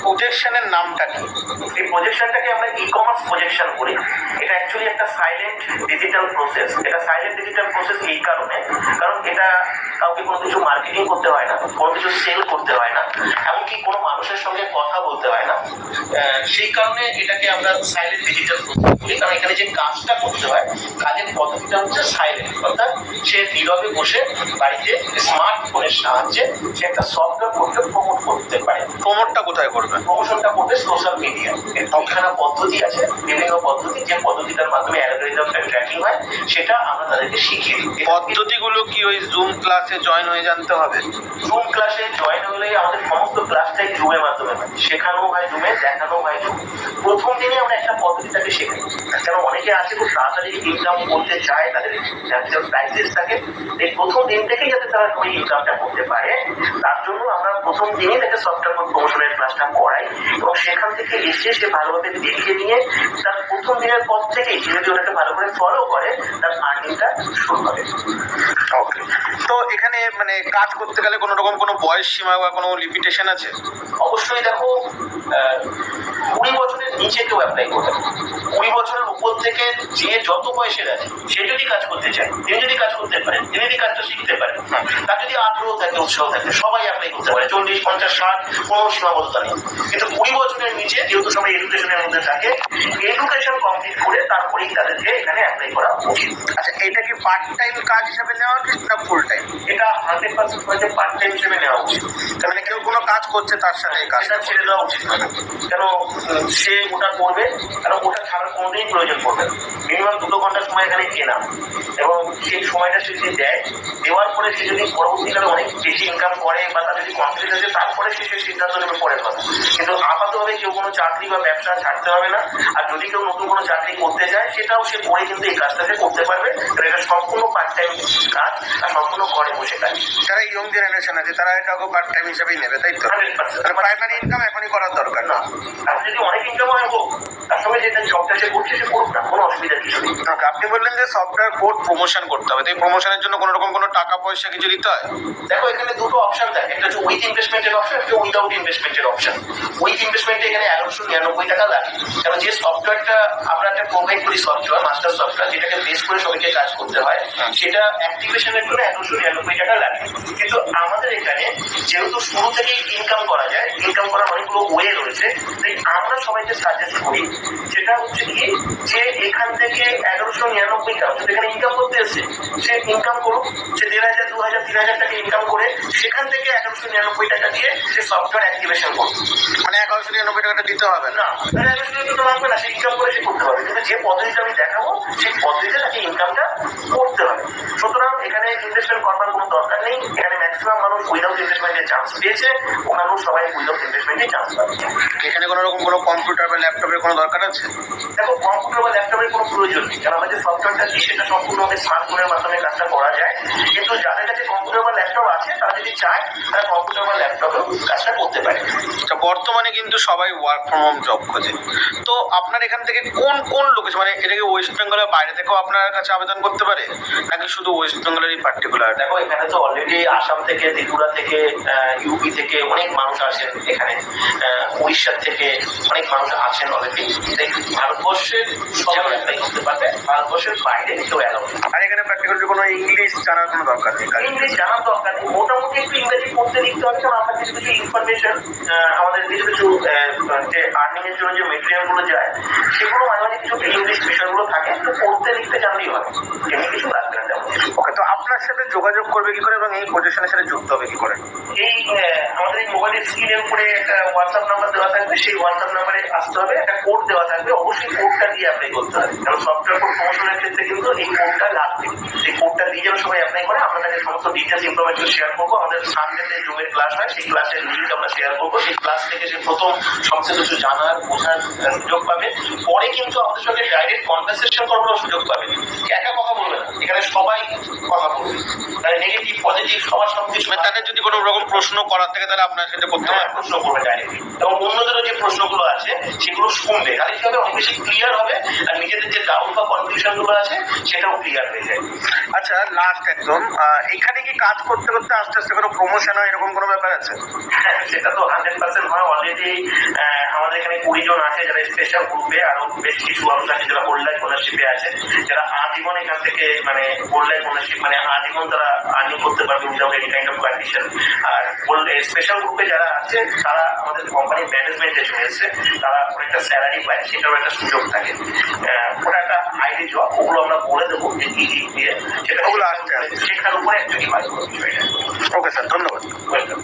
প্রজেকশনের নামটা কি? এই প্রজেকশনটাকে আমরা ই-কমার্স প্রজেকশন বলি। এটা অ্যাকচুয়ালি একটা সাইলেন্ট ডিজিটাল প্রসেস। এটা সাইলেন্ট ডিজিটাল প্রসেস এই কারণে, কারণ এটা কাউকে কোনো কিছু মার্কেটিং করতে হয় না, কোনো কিছু সেল করতে হয় না, এমনকি কোনো মানুষের সঙ্গে কথা বলতে হয় না। সেই কারণে এটাকে আমরা সাইলেন্ট ডিজিটাল প্রসেস বলি, কারণ এখানে যে কাজটা করতে হয়, কাজের পদ্ধতিটা হচ্ছে সাইলেন্ট, অর্থাৎ সে নীরবে বসে বাড়িতে স্মার্টফোনের সাহায্যে সে একটা সফটওয়্যার করতে প্রমোট করতে পারে। প্রমোটটা কোথায় করবে? প্রমোশনটা করবে সোশ্যাল মিডিয়া। এর দুখানা পদ্ধতি আছে, বিভিন্ন পদ্ধতি, যে পদ্ধতিটার মাধ্যমে অ্যালগরিদমটা ট্র্যাকিং হয় সেটা আমরা তাদেরকে শিখিয়ে দিই। পদ্ধতিগুলো কি ওই জুম ক্লাসে জয়েন হয়ে জানতে হবে? জুম ক্লাসে জয়েন হলেই আমাদের সমস্ত ক্লাসটাই জুমের মাধ্যমে হয়, শেখানো হয় জুমে, দেখানো হয় জুমে। প্রথম দিনে আমরা একটা পদ্ধতিটাকে শেখাই, কেন অনেকে আছে খুব তাড়াতাড়ি ইনকাম করতে চায়, তাদের ক্যাপিটাল ক্রাইসিস থাকে। এই প্রথম দিন থেকেই যাতে তারা ওই ইনকামটা করতে পারে, তার জন্য আমরা প্রথম দিনই তাকে সফটওয়্যার প্রমোশনের ক্লাসটা করাই, এবং সেখান থেকে এসে সে ভালোভাবে দেখে নিয়ে তার প্রথম দিনের পর থেকেই সে যদি ওটাকে ভালো করে ফলো করে, তার আর্নিংটা শুরু হবে। ওকে, তো এখানে মানে কাজ করতে গেলে কোনো রকম কোনো বয়স সীমা বা কোনো লিমিটেশন আছে? অবশ্যই দেখো, 20 বছরের নিচে কেউ অ্যাপ্লাই করবে, 20 বছরের উপর থেকে যে যত বয়সের আছে সে যদি কাজ করতে চায়, তিনি যদি কাজ করতে পারেন, তিনি যদি কাজটা শিখতে পারেন, তার যদি আগ্রহ থাকে, উৎসাহ থাকে, সবাই অ্যাপ্লাই করতে পারে। 40, 50, 60 কোনো সীমাবদ্ধতা নেই। কিন্তু 20 বছরের নিচে যেহেতু সবাই এডুকেশনের মধ্যে থাকে, এডুকেশন কমপ্লিট করে তারপরেই তাদেরকে এখানে অ্যাপ্লাই করা উচিত। আচ্ছা, এটা কি পার্ট টাইম কাজ হিসাবে নেওয়া উচিত না ফুল টাইম? এটা 100% হয়তো পার্ট টাইম হিসেবে নেওয়া উচিত। মানে কেউ কোনো কাজ করছে তার সাথে এই কাজটা সেটা ছেড়ে দেওয়া উচিত নয়, কেন সে ওটা করবে, কারণ ওটা ছাড়ার কোনোদিনই প্রয়োজন পড়বে না। মিনিমাম 2 ঘন্টা সময় এখানে কেনা, এবং সেই সময়টা সে যদি দেয়, দেওয়ার পরে সে যদি পরবর্তীকালে অনেক বেশি ইনকাম করে বা তার যদি কনফিডেন্স আছে, তারপরে সে সিদ্ধান্ত নেবে পরের কথা। কিন্তু আপাতভাবে কেউ কোনো চাকরি বা ব্যবসা ছাড়তে হবে না। আর যদি কেউ নতুন কোনো চাকরি করতে চায়, সেটাও সে করে কিন্তু এই কাজটাকে করতে পারবে। এটা সম্পূর্ণ পার্ট টাইম কাজ, আর সম্পূর্ণ ঘরে বসে কাজ। যারা ইয়ং জেনারেশন আছে তারা এটাকে পার্ট টাইম হিসেবেই নেবে, তাই তো? 100%। প্রাইমারি ইনকাম এখনই করার দরকার না। আর যদি অনেক ইনকাম হয় হোক, তার সঙ্গে যেটা জবটা সে করছে সে করুক না, কোনো অসুবিধার কিছু নেই। আপনি বললেন যে সফটওয়্যার কোড প্রমোশন করতে হবে, তো এই প্রমোশনের জন্য কোনো রকম কোনো টাকা পয়সা কিছু দিতে হয়? দেখো, এখানে দুটো অপশন থাকে, একটা হচ্ছে উইথ ইনভেস্টমেন্টের অপশন, একটা উইদাউট ইনভেস্টমেন্টের অপশন। উইথ ইনভেস্টমেন্টে এখানে 1199 টাকা লাগে, কারণ যে সফটওয়্যারটা আমরা একটা প্রোভাইড করি, সফটওয়্যার মাস্টার সফটওয়্যার, যেটাকে বেস করে সবাইকে কাজ করতে হয়, সেটা অ্যাক্টিভেশনের জন্য 1199 টাকা লাগে। কিন্তু আমাদের এখানে যেহেতু শুরু থেকেই ইনকাম করা যায়, ইনকাম করার অনেকগুলো ওয়ে রয়েছে, তাই আমরা সবাইকে সাজেস্ট করি যেটা হচ্ছে কি, যে এখান থেকে 1199 টাকা যদি এখানে ইনকাম করতে এসছে, সে ইনকাম করুক, সে 1500, 2000, 3000 টাকা ইনকাম করে সেখান থেকে 1199 টাকা দিয়ে সে সফটওয়্যার অ্যাক্টিভেশন করবে। মানে 1199 টাকাটা দিতে হবে না, 1199 টাকা লাগবে না, সে ইনকাম করে সে করতে পারবে। কিন্তু যে পদ্ধতিটা আমি দেখাবো, সেই পদ্ধতিতে তাকে ইনকামটা করতে হবে। সুতরাং এখানে ইনভেস্টমেন্ট করবার কোনো দরকার নেই। এখানে ম্যাক্সিমাম মানুষ উইদাউট ইনভেস্টমেন্টের চান্স পেয়েছে, ওখানেও সবাই উইদাউট ইনভেস্টমেন্টের চান্স পাবে। এখানে কোনো রকম কোনো কম্পিউটার বা ল্যাপটপের কোনো দরকার আছে? দেখো, কম্পিউটার বা ল্যাপটপের কোনো প্রয়োজন নেই, কারণ আমাদের সফটওয়্যারটা দিই সেটা সম্পূর্ণভাবে স্মার্টফোনের মাধ্যমে কাজটা করা যায়। কিন্তু যাদের কাছে কম্পিউটার বা ল্যাপটপ আছে, তারা যদি চায়, তারা কম্পিউটার বা ল্যাপটপেও কাজটা করতে পারে। বর্তমানে কিন্তু সবাই ওয়ার্ক ফ্রম হোম জব খোঁজে, তো আপনার এখান থেকে কোন কোন লোকেশন, মানে এটাকে ওয়েস্ট বেঙ্গলের বাইরে থেকেও আপনার কাছে আবেদন করতে পারে, নাকি শুধু ওয়েস্ট বেঙ্গলেরই পার্টিকুলার? দেখো, এখানে তো অলরেডি আসাম থেকে, ত্রিপুরা থেকে, ইউপি থেকে অনেক মানুষ আসেন এখানে, উড়িষ্যার থেকে অনেক মানুষ আছেন অলরেডি। ভারতবর্ষের সবাই অ্যাপ্লাই করতে পারবে, ভারতবর্ষের বাইরে কেউ অ্যালাউ নেই। আর এখানে প্র্যাকটিক্যালি কোনো ইংলিশ জানার কোনো দরকার নেই? ইংলিশ জানার দরকার নেই, মোটামুটি একটু ইংরেজি পড়তে লিখতে হবে, কারণ আমরা কিছু কিছু ইনফরমেশন, আমাদের কিছু কিছু যে আর্নিং এর জন্য যে মেটেরিয়াল গুলো যায়, সেগুলো মাঝে মাঝে কিছু ইংলিশ বিষয়গুলো থাকে, একটু পড়তে লিখতে জানলেই হবে, এমনি কিছু লাগবে না তেমন। ওকে, তো আপনার সাথে যোগাযোগ করবে কি করে এবং এই পজিশনের সাথে যুক্ত হবে কি করে? এই আমাদের এই মোবাইলের স্ক্রিনের উপরে একটা হোয়াটসঅ্যাপ নাম্বার দেওয়া থাকবে, সেই হোয়াটসঅ্যাপ নাম্বারে আসতে হবে, একটা কোড দেওয়া থাকবে, অবশ্যই কোডটা দিয়ে অ্যাপ্লাই করতে হবে, কারণ সফটওয়্যার কোড প্রমোশনের ক্ষেত্রে কিন্তু এই কোডটা লাগবে। এই কোডটা দিয়ে যেন সবাই অ্যাপ্লাই করে, আমরা তাকে সমস্ত ডিটেলস ইনফরমেশন শেয়ার করবো। আমাদের সানডেতে জুমের ক্লাস হয়, সেই ক্লাসের লিঙ্ক আমরা শেয়ার করবো। সেই ক্লাস থেকে যে প্রথম সমস্ত কিছু জানার, বোঝার সুযোগ পাবে। পরে কিন্তু আমাদের সঙ্গে ডাইরেক্ট কনভারসেশন করবার সুযোগ পাবে, একা কথা বলবে না, এখানে সবাই কথা বলবে, মানে নেগেটিভ পজিটিভ সবার সবকিছু। তাদের যদি কোনো রকম প্রশ্ন করার থাকে তাহলে আপনার সাথে করতে পারে, প্রশ্ন করবে ডাইরেক্ট, এবং অন্যদেরও যে প্রশ্নগুলো আছে সেগুলো শুনবে, তাহলে কি হবে, অনেক বেশি ক্লিয়ার হবে আর নিজেদের যে ডাউট বা কনফিউশন গুলো আছে সেটাও ক্লিয়ার হয়ে যায়। আচ্ছা, লাস্ট একদম, এখানে কি কাজ করতে করতে আস্তে আস্তে কোনো প্রমোশন হয় এরকম কোনো ব্যাপার আছে? হ্যাঁ, সেটা তো 100% হয়। অলরেডি আমাদের এখানে 20 জন আছে যারা স্পেশাল গ্রুপে, আরো বেশ কিছু মানুষ আছে যারা গোল্ড লাইফ ওনারশিপে আছে, যারা আজীবন এখান থেকে মানে গোল্ড লাইফ ওনারশিপ মানে আজীবন তারা আর্নিং করতে পারবে without any kind of condition. আর স্পেশাল গ্রুপে যারা আছে তারা আমাদের কোম্পানির ম্যানেজমেন্টে চলে এসেছে, তারা একটা স্যালারি পায়, সেটারও একটা সুযোগ থাকে। ওটা একটা আইডি জব, ওগুলো আমরা বলে দেবো যে কি দিক দিয়ে সেটা ওগুলো আসতে আসতে। শেখার উপরে একটা ডিমান্ড করবে বিষয়টা। ওকে স্যার, ধন্যবাদ। ওয়েলকাম।